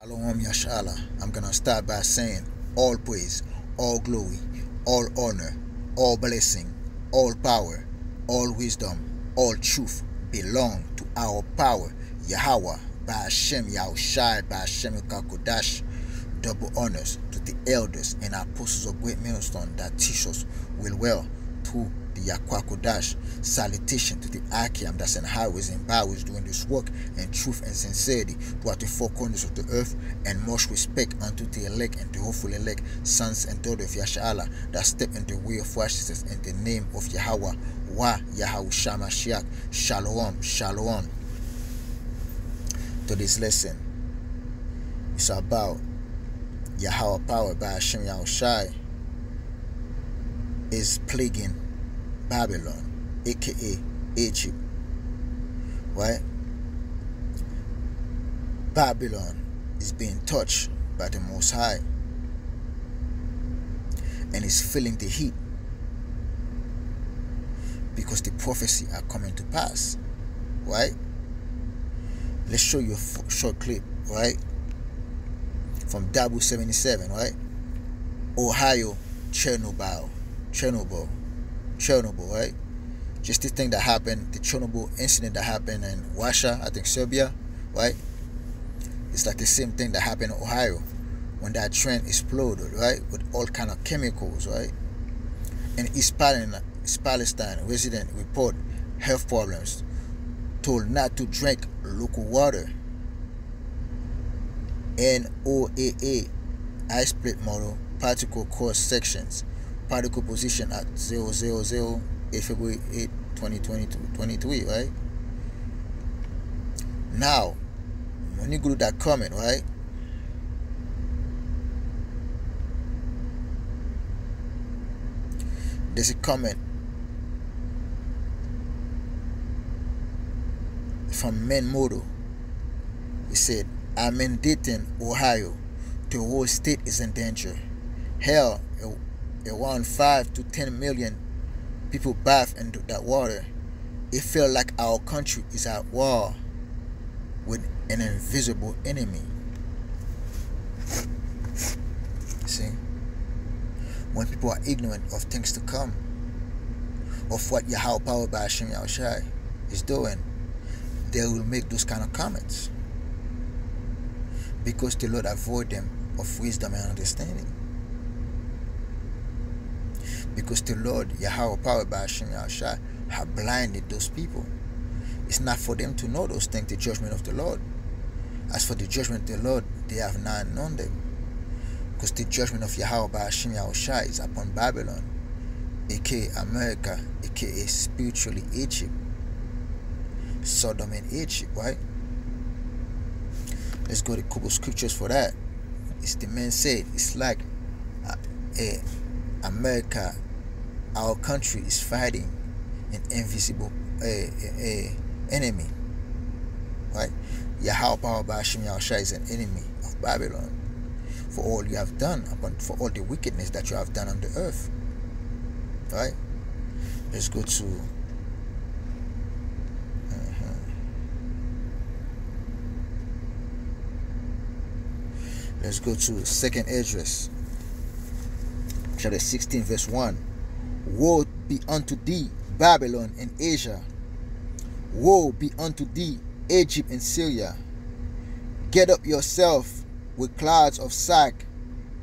Shalom Yashala. I'm gonna start by saying all praise, all glory, all honor, all blessing, all power, all wisdom, all truth belong to our power, Yahawah, bahasham Yahawashi, bahasham Kodash. Double honors to the elders and apostles of Great Millstone that teach us well to the Kodash. Salutation to the Akim that's in highways and byways doing this work in truth and sincerity throughout the four corners of the earth, and much respect unto the elect and the hopeful elect sons and daughters of Yashala that step in the way of righteousness in the name of Yahawah, Yahawashi Mashiach. Shalom, shalom. Today's lesson is about Yahawah power by Hashem Yahawashi is plaguing Babylon, aka Egypt. Right? Babylon is being touched by the Most High and is feeling the heat because the prophecy are coming to pass. Right? Let's show you a short clip, right? From W77, right? Ohio, Chernobyl, right? Just the thing that happened, the Chernobyl incident that happened in Russia, I think Serbia, right? It's like the same thing that happened in Ohio when that train exploded, right? With all kind of chemicals, right? In East Palestine, resident report health problems, told not to drink local water. NOAA I split model particle cross sections, particle position at 000 February 8, 2023, right? Now, when you go to that comment, right? There's a comment from Men Moto. He said, I'm in Dayton, Ohio. The whole state is in danger. Hell, around 5 to 10 million people bathe into that water. It felt like our country is at war with an invisible enemy. See? When people are ignorant of things to come, of what Yahawah power by Hashem Yahawashi is doing, they will make those kind of comments. Because the Lord avoid them of wisdom and understanding. Because the Lord, Yahawah power by Hashem Yahawashi, have blinded those people. It's not for them to know those things, the judgment of the Lord. As for the judgment of the Lord, they have not known them. Because the judgment of Yahawah by Hashem Yahawashi is upon Babylon, aka America, aka spiritually Egypt, Sodom and Egypt, right? Let's go to a couple scriptures for that. It's the man said, it's like America, our country is fighting an invisible enemy. Right? Yahawah power by Hashem Yahawashi is an enemy of Babylon for all you have done, for all the wickedness that you have done on the earth. Right? Let's go to Let's go to Second Esdras, chapter 16, verse 1. Woe be unto thee, Babylon and Asia. Woe be unto thee, Egypt and Syria. Get up yourself with clouds of sack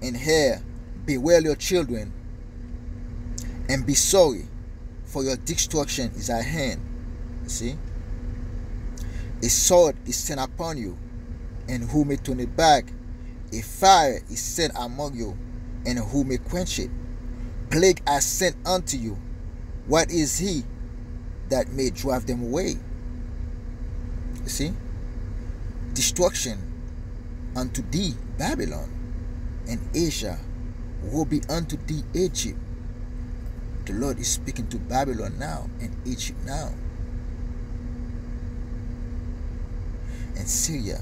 and hair. Bewail your children, and be sorry, for your destruction is at hand. See? A sword is sent upon you, and who may turn it back? A fire is set among you, and who may quench it? Plague are sent unto you. What is he that may drive them away? You see? Destruction unto thee, Babylon, and Asia. Woe be unto thee, Egypt. The Lord is speaking to Babylon now, and Egypt now, and Syria.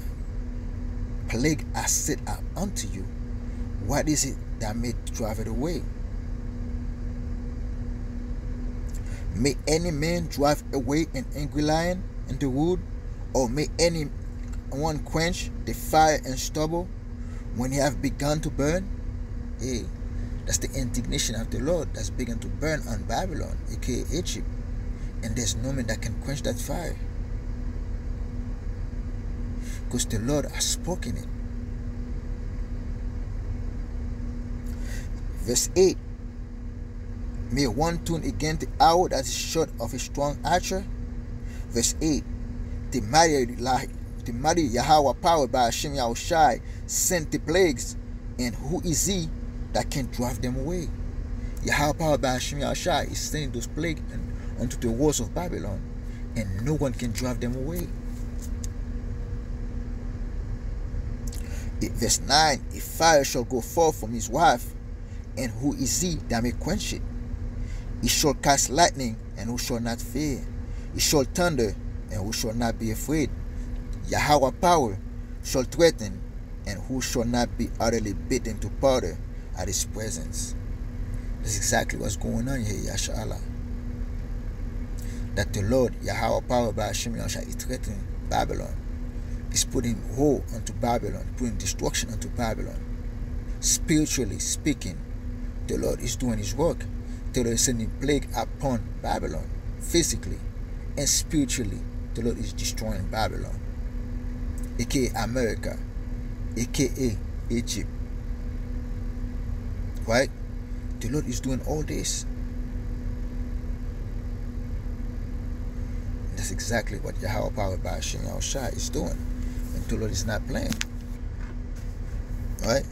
Plague are set up unto you. What is it that may drive it away? May any man drive away an angry lion in the wood, or may any one quench the fire and stubble when he have begun to burn? Hey, that's the indignation of the Lord that's begun to burn on Babylon, aka Egypt. And there's no man that can quench that fire, because the Lord has spoken it. Verse 8. May one tune again the arrow that is shot of a strong archer. Verse 8. The mighty Yahawaah, powered by Hashem Yahawashi, sent the plagues, and who is he that can drive them away? Yahawaah, powered by Hashem Yahawashi, is sending those plagues onto the walls of Babylon, and no one can drive them away. Verse 9. A fire shall go forth from his wife, and who is he that may quench it? He shall cast lightning, and who shall not fear? He shall thunder, and who shall not be afraid? Yahawaah power shall threaten, and who shall not be utterly beaten to powder at his presence? That's exactly what's going on here, Yashallah. That the Lord, Yahawaah power by Hashem Yahawashi, is threatening Babylon. He's putting woe unto Babylon, putting destruction unto Babylon. Spiritually speaking, the Lord is doing his work. The Lord is sending plague upon Babylon. Physically and spiritually, the Lord is destroying Babylon, aka America, aka Egypt. Right? The Lord is doing all this. That's exactly what Yahawaah powered by Hashem Yahawashi is doing. And the Lord is not playing. Right?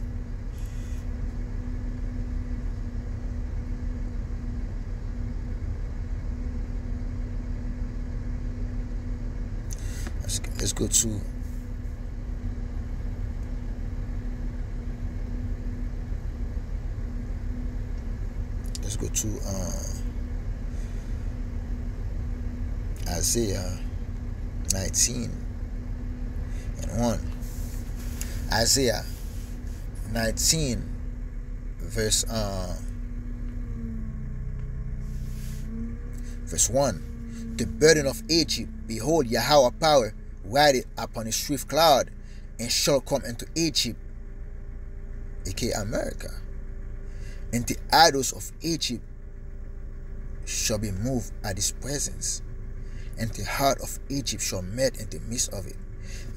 Let's go to Isaiah 19 and 1. Isaiah 19 verse 1. The burden of Egypt, behold, Yahawaah power rideth upon a swift cloud, and shall come into Egypt, aka America. And the idols of Egypt shall be moved at his presence, and the heart of Egypt shall melt in the midst of it.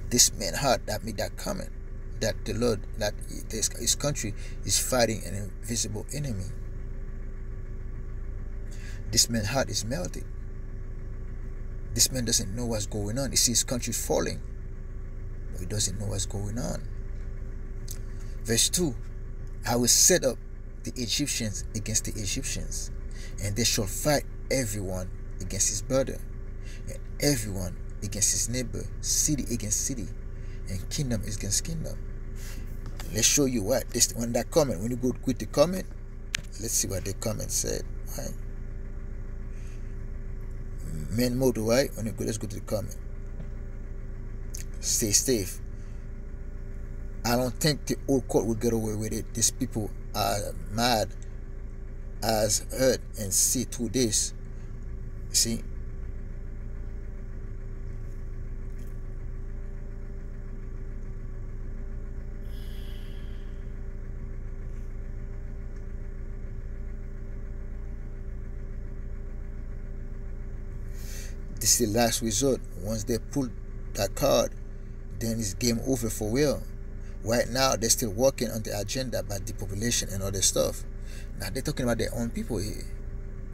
This man's heart that made that comment, that the Lord, that his country is fighting an invisible enemy. This man's heart is melted. This man doesn't know what's going on. He sees his country falling, but he doesn't know what's going on. Verse 2. I will set up the Egyptians against the Egyptians, and they shall fight everyone against his brother, and everyone against his neighbor, city against city, and kingdom against kingdom. Let's show you what this, when that comment, when you go with the comment, let's see what the comment said. Right? Main mode, right? When you go, let's go to the comment. Stay safe. I don't think the old court will get away with it. These people are mad as heard and see through this. See? This is the last resort. Once they pull that card, then it's game over for real. Right now, they're still working on the agenda about depopulation and other stuff. Now, they're talking about their own people here.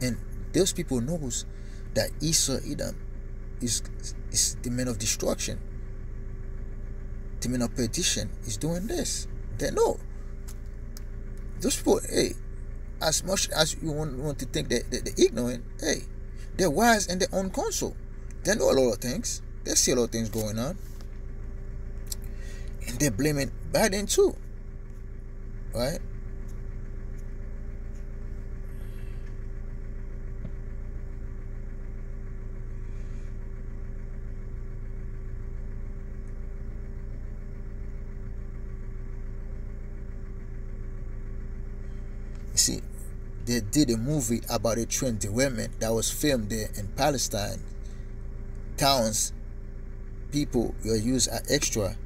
And those people knows that Esau, Edom, is the man of destruction. The man of perdition is doing this. They know. Those people, hey, as much as you want to think that they're ignorant, hey, they're wise in their own counsel. They know a lot of things. They see a lot of things going on. And they're blaming Biden too. Right? You see, they did a movie about a train derailment that was filmed there in Palestine towns people your use are extra.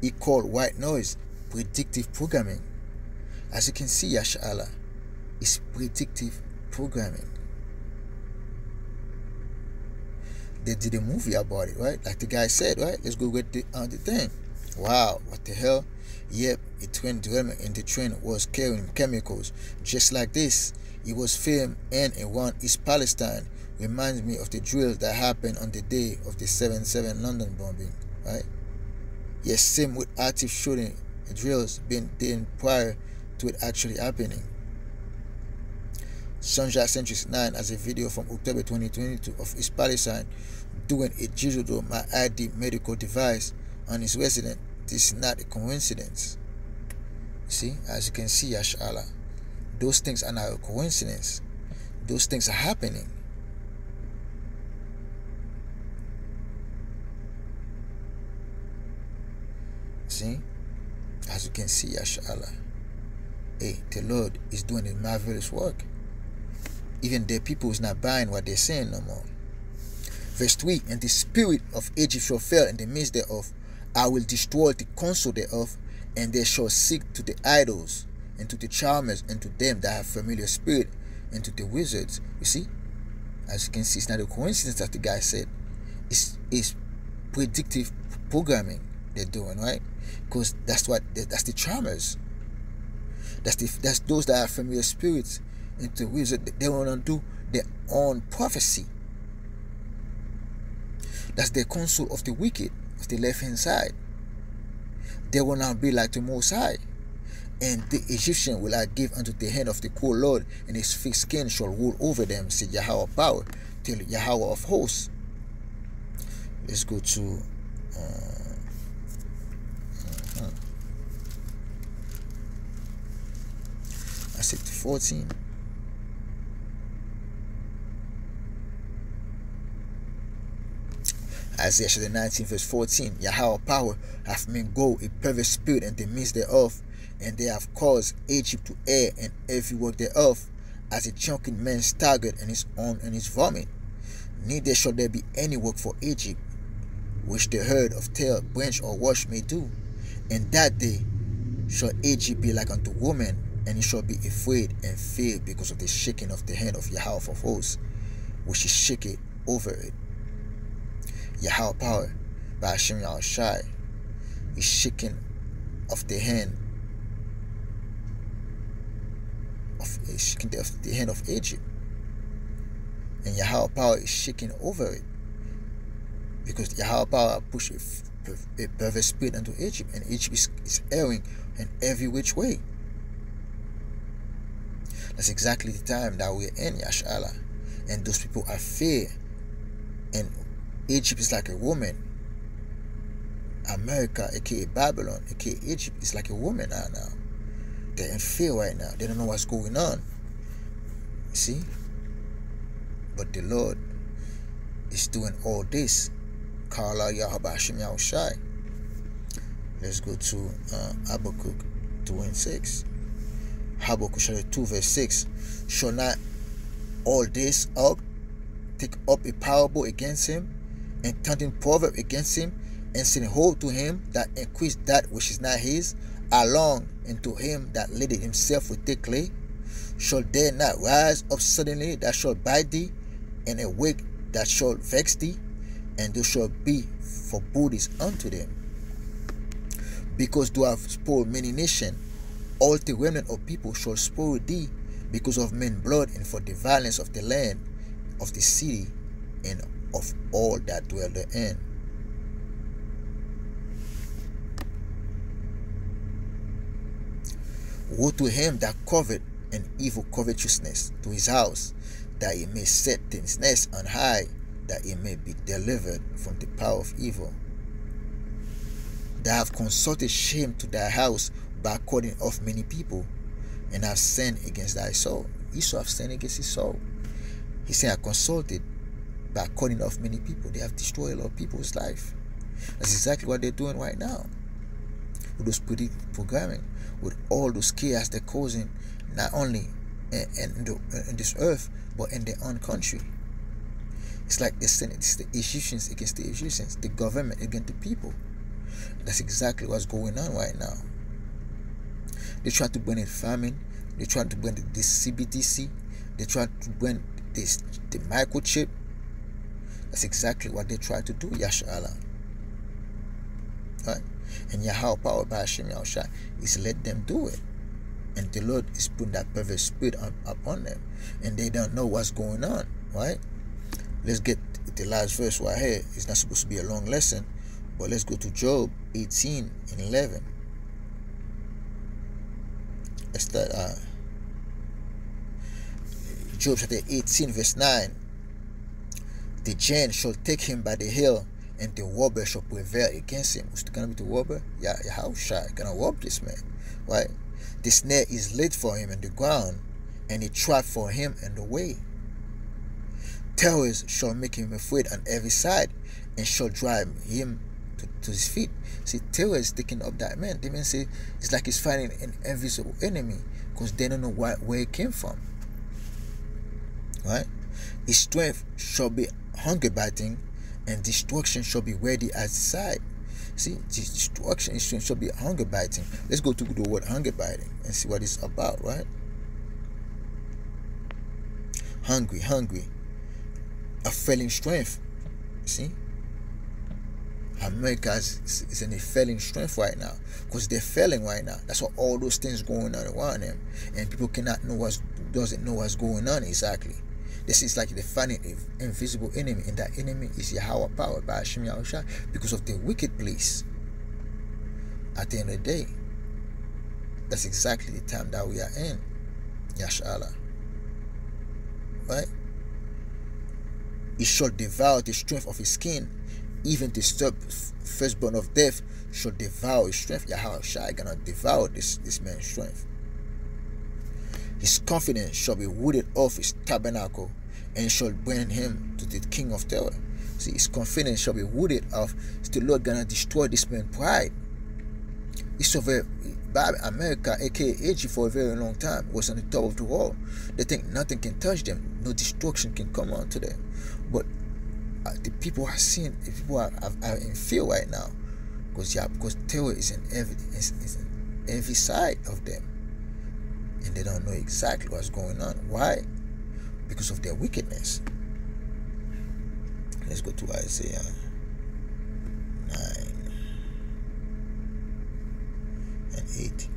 It called white noise, predictive programming. As you can see, Yashala, it's predictive programming. They did a movie about it, right? Like the guy said, right? Let's go with the thing. Wow, what the hell? Yep, a twin derailment in the train was carrying chemicals. Just like this, it was filmed in Iran, East Palestine. Reminds me of the drill that happened on the day of the 7/7 London bombing, right? Yes, same with active shooting drills been done prior to it actually happening. Sunshine Centuries 9 has a video from October 2022 of East Palestine doing a digital My ID medical device on his resident. This is not a coincidence. See, as you can see, Yashala, those things are not a coincidence. Those things are happening. See, as you can see, Yashala, hey, the Lord is doing a marvelous work. Even the people is not buying what they're saying no more. Verse 3, and the spirit of Egypt shall fail in the midst thereof. I will destroy the counsel thereof, and they shall seek to the idols, and to the charmers, and to them that have familiar spirit, and to the wizards. You see, as you can see, it's not a coincidence that the guy said. It's predictive programming they're doing, right? Because that's the charmers. That's those that have familiar spirits. Into wizard, they want to do their own prophecy. That's the counsel of the wicked, of the left hand side. They will not be like the Most High. And the Egyptian will I give unto the hand of the cool Lord, and his thick skin shall rule over them, said Yahweh power, till Yahweh of hosts. Let's go to I said 14. Isaiah chapter 19 verse 14. Yahweh power hath made go a perverse spirit in the midst thereof, and they have caused Egypt to err and every work thereof, as a drunken man staggered in his own and his vomit. Neither shall there be any work for Egypt, which the herd of tail, branch, or wash may do. In that day shall Egypt be like unto woman, and he shall be afraid and fear because of the shaking of the hand of Yahweh of hosts, which is shaken over it. Yahweh power, bahasham Yahawashi, is shaking of the hand of Egypt, and Yahweh power is shaking over it, because Yahweh power pushed a perverse spirit into Egypt, and Egypt is erring in every which way. That's exactly the time that we're in, Yashala, and those people are fear, and Egypt is like a woman. America, aka Babylon, aka Egypt, is like a woman now. They're in fear right now. They don't know what's going on. See? But the Lord is doing all this. Kala Yahawashi Yahawashi. Let's go to Habakkuk 2 and 6. Habakkuk chapter 2 verse 6. Shall not all this up take up a parable against him, and turn proverb against him, and send hold to him that increased that which is not his, along and to him that laded himself with the clay? Shall there not rise up suddenly that shall bite thee, and awake that shall vex thee, and there shall be forebodings unto them? Because thou hast spoiled many nations, all the remnant of people shall spoil thee, because of men's blood, and for the violence of the land, of the city, and of all that dwell therein. Woe to him that covet an evil covetousness to his house, that he may set his nest on high, that he may be delivered from the power of evil. Thou have consulted shame to thy house by according of many people, and have sinned against thy soul. Esau have sinned against his soul. He said, I consulted by according of many people. They have destroyed a lot of people's life. That's exactly what they're doing right now. With those predictive programming, with all those chaos they're causing, not only in this earth, but in their own country. It's like it's the Egyptians against the Egyptians, the government against the people. That's exactly what's going on right now. They try to bring in famine. They try to bring this CBDC. They try to bring the microchip. That's exactly what they try to do, Yashala. Right? And Yahawashi power bahasham Yahawashi is let them do it. And the Lord is putting that perverse spirit upon them. And they don't know what's going on. Right? Let's get the last verse right here. It's not supposed to be a long lesson. But let's go to Job 18 and 11. Let's start Job chapter 18 verse 9. The giant shall take him by the heel, and the robber shall prevail against him. Who's gonna be the robber? Yahawashi gonna rob this man. Right? The snare is laid for him in the ground, and a trap for him in the way. Terrors shall make him afraid on every side, and shall drive him to his feet. See, terror is taking up that man. They may say it's like he's fighting an invisible enemy, because they don't know where it came from. Right? His strength shall be hunger biting, and destruction shall be ready at his side. See, destruction and strength shall be hunger biting. Let's go to the word hunger biting and see what it's about, right? Hungry. A failing strength. See? America is in a failing strength right now, because they're failing right now. That's what all those things going on around them, and people cannot know doesn't know what's going on exactly. This is like they're finding an invisible enemy, and that enemy is Yahawashi power bahasham Yahawashi, because of the wicked place. At the end of the day, that's exactly the time that we are in. Yashala. Right? He shall devour the strength of his skin, even the firstborn of death shall devour his strength. Yahawashi gonna devour this man's strength. His confidence shall be rooted off his tabernacle, and shall bring him to the king of terror. See, his confidence shall be rooted off. The Lord gonna destroy this man's pride. He survived America, aka Egypt, for a very long time. Was on the top of the world. They think nothing can touch them, no destruction can come onto them. But the people are seeing, the people are in fear right now, because terror is in every side of them, and they don't know exactly what's going on. Why? Because of their wickedness. Let's go to Isaiah 9 and 8.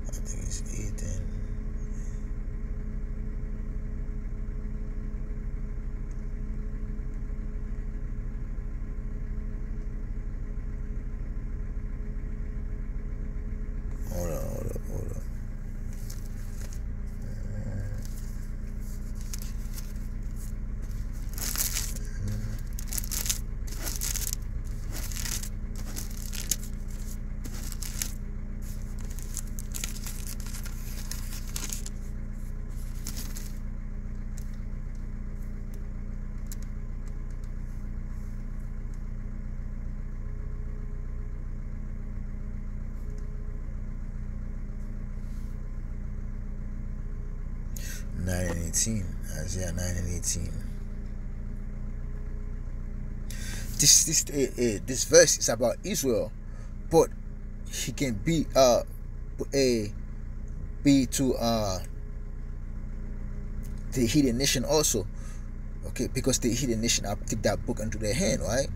I think it's 8 and hold on. Isaiah 9 and 18. This verse is about Israel, but he can be to the hidden nation also. Okay, because the hidden nation have take that book into their hand, right?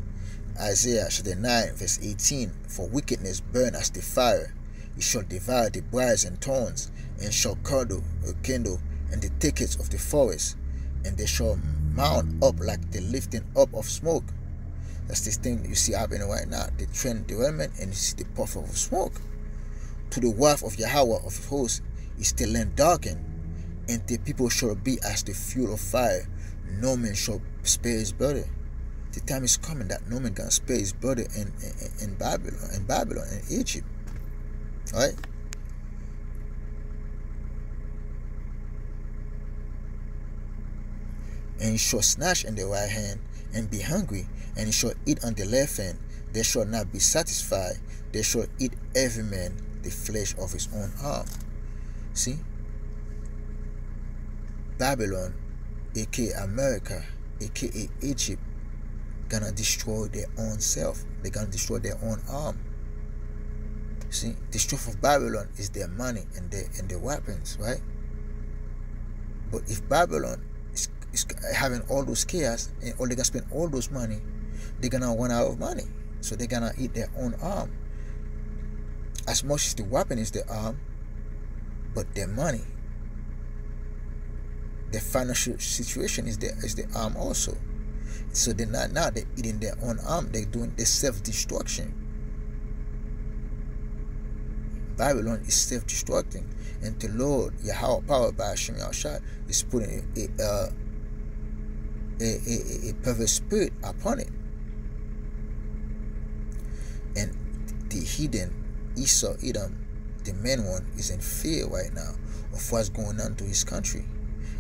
Isaiah chapter 9 verse 18. For wickedness burn as the fire, it shall devour the briars and thorns, and shall kindle and the thickets of the forest, and they shall mount up like the lifting up of smoke. That's this thing you see happening right now. The trend development, and you see the puff of smoke. To the wife of Yahawashi of hosts is the land darkened, and the people shall be as the fuel of fire. No man shall spare his brother. The time is coming that no man can spare his brother in Babylon and Egypt. Right? and he shall snatch in the right hand, and be hungry, and he shall eat on the left hand. They shall not be satisfied. They shall eat every man the flesh of his own arm. See? Babylon, aka America, aka Egypt, gonna destroy their own self. They're gonna destroy their own arm. See, the strength of Babylon is their money and their weapons, right? But if Babylon is having all those chaos and all they gonna spend all those money, they're gonna run out of money. So they're gonna eat their own arm. As much as the weapon is their arm, but their money, their financial situation is their arm also. So they're not now they're eating their own arm. They're doing the self-destruction. Babylon is self-destructing, and the Lord Yahawashi, powered by Hashem Yahawashi, is putting a perverse spirit upon it. And the hidden Esau, Edom, the main one, is in fear right now of what's going on to his country.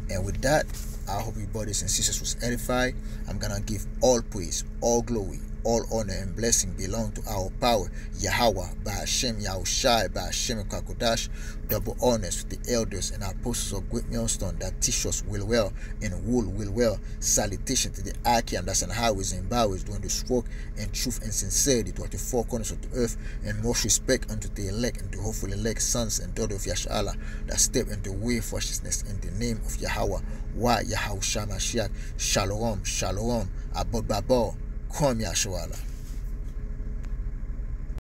And with that, I hope you brothers and sisters was edified. I'm gonna give all praise, all glory, all honor and blessing belong to our power, Yahawaah, bahasham Yahawashi, bahasham Kakodash. Double honors to the elders and apostles of great millstone that teach us will well and rule will well. Salutation to the Achaeans that's on highways and byways doing the work and truth and sincerity to the four corners of the earth, and most respect unto the elect and the hopeful elect sons and daughters of Yashala that step in the way of righteousness in the name of Yahawaah. Yahawashi Mashiach. Shalom, shalom, abod babor. Kom Yashawala.